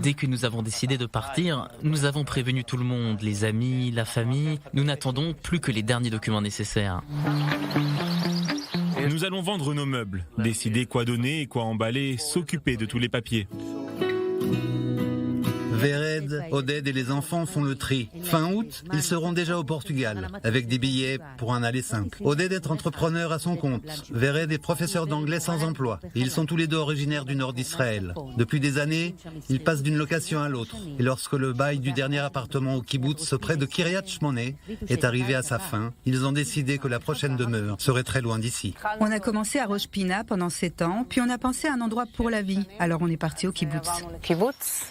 Dès que nous avons décidé de partir, nous avons prévenu tout le monde, les amis, la famille. Nous n'attendons plus que les derniers documents nécessaires. Nous allons vendre nos meubles, décider quoi donner et quoi emballer, s'occuper de tous les papiers. Vered, Oded et les enfants font le tri. Fin août, ils seront déjà au Portugal, avec des billets pour un aller simple. Oded est entrepreneur à son compte. Vered est professeur d'anglais sans emploi. Ils sont tous les deux originaires du nord d'Israël. Depuis des années, ils passent d'une location à l'autre. Et lorsque le bail du dernier appartement au kibbutz, près de Kiryat Shmone, est arrivé à sa fin, ils ont décidé que la prochaine demeure serait très loin d'ici. On a commencé à Rosh Pina pendant 7 ans, puis on a pensé à un endroit pour la vie. Alors on est parti au kibbutz.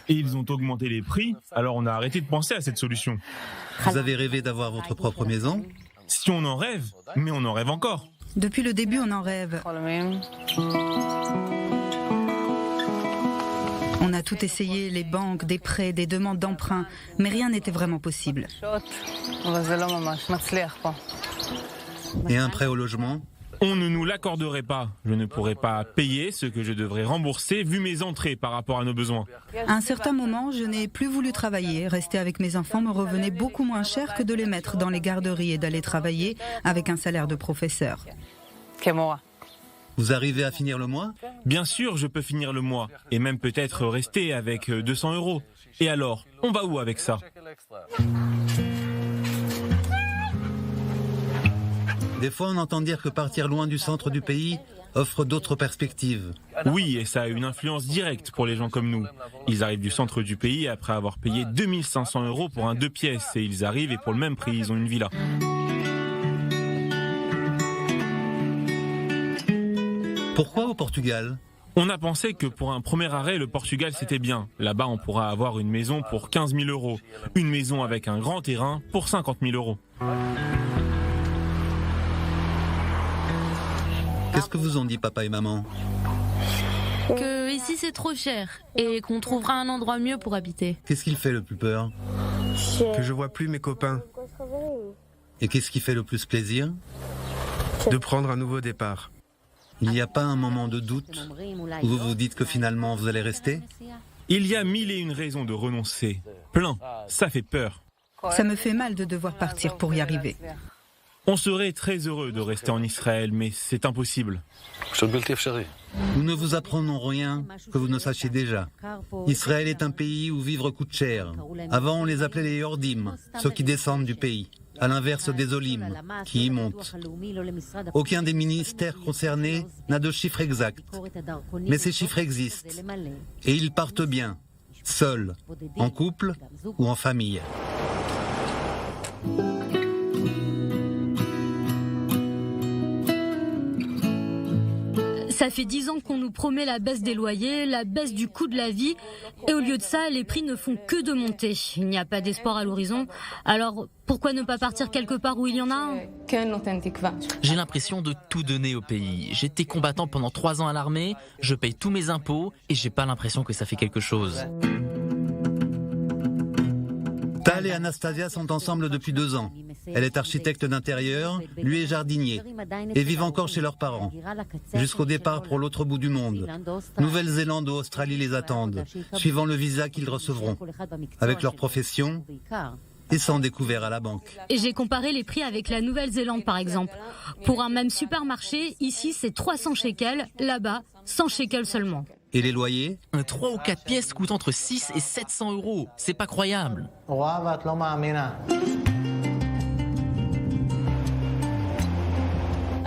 Et ils ont augmenté les prix, alors on a arrêté de penser à cette solution. Vous avez rêvé d'avoir votre propre maison ? Si on en rêve, mais on en rêve encore. Depuis le début, on en rêve. On a tout essayé, les banques, des prêts, des demandes d'emprunt, mais rien n'était vraiment possible. Et un prêt au logement ? On ne nous l'accorderait pas. Je ne pourrais pas payer ce que je devrais rembourser vu mes entrées par rapport à nos besoins. À un certain moment, je n'ai plus voulu travailler. Rester avec mes enfants me revenait beaucoup moins cher que de les mettre dans les garderies et d'aller travailler avec un salaire de professeur. Vous arrivez à finir le mois ? Bien sûr, je peux finir le mois, et même peut-être rester avec 200 €. Et alors, on va où avec ça ? Des fois, on entend dire que partir loin du centre du pays offre d'autres perspectives. Oui, et ça a une influence directe pour les gens comme nous. Ils arrivent du centre du pays après avoir payé 2500 € pour un 2 pièces, et ils arrivent et pour le même prix, ils ont une villa. Pourquoi au Portugal ? On a pensé que pour un premier arrêt, le Portugal c'était bien. Là-bas, on pourra avoir une maison pour 15 000 €. Une maison avec un grand terrain pour 50 000 €. Qu'est-ce que vous ont dit papa et maman ? Que ici c'est trop cher et qu'on trouvera un endroit mieux pour habiter. Qu'est-ce qui fait le plus peur ? Que je vois plus mes copains. Et qu'est-ce qui fait le plus plaisir ? De prendre un nouveau départ. Il n'y a pas un moment de doute où vous vous dites que finalement vous allez rester ? Il y a 1001 raisons de renoncer. Plein, ça fait peur. Ça me fait mal de devoir partir pour y arriver. On serait très heureux de rester en Israël, mais c'est impossible. Nous ne vous apprenons rien que vous ne sachiez déjà. Israël est un pays où vivre coûte cher. Avant, on les appelait les Yordim, ceux qui descendent du pays, à l'inverse des Olim, qui y montent. Aucun des ministères concernés n'a de chiffre exact, mais ces chiffres existent. Et ils partent bien, seuls, en couple ou en famille. Ça fait 10 ans qu'on nous promet la baisse des loyers, la baisse du coût de la vie, et au lieu de ça, les prix ne font que de monter. Il n'y a pas d'espoir à l'horizon, alors pourquoi ne pas partir quelque part où il y en a un ? J'ai l'impression de tout donner au pays. J'étais combattant pendant 3 ans à l'armée, je paye tous mes impôts et j'ai pas l'impression que ça fait quelque chose. Tal et Anastasia sont ensemble depuis 2 ans. Elle est architecte d'intérieur, lui est jardinier, et vivent encore chez leurs parents, jusqu'au départ pour l'autre bout du monde. Nouvelle-Zélande ou Australie les attendent, suivant le visa qu'ils recevront, avec leur profession et sans découvert à la banque. Et j'ai comparé les prix avec la Nouvelle-Zélande par exemple. Pour un même supermarché, ici c'est 300 shekels, là-bas 100 shekels seulement. Et les loyers ? 3 ou 4 pièces coûtent entre 6 et 700 €. C'est pas croyable.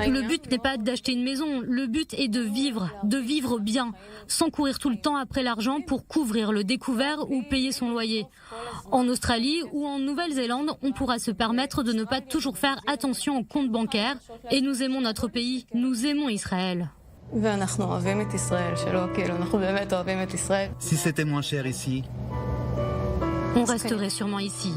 Le but n'est pas d'acheter une maison, le but est de vivre bien, sans courir tout le temps après l'argent pour couvrir le découvert ou payer son loyer. En Australie ou en Nouvelle-Zélande, on pourra se permettre de ne pas toujours faire attention aux comptes bancaires. Et nous aimons notre pays, nous aimons Israël. Si c'était moins cher ici ? On resterait sûrement ici.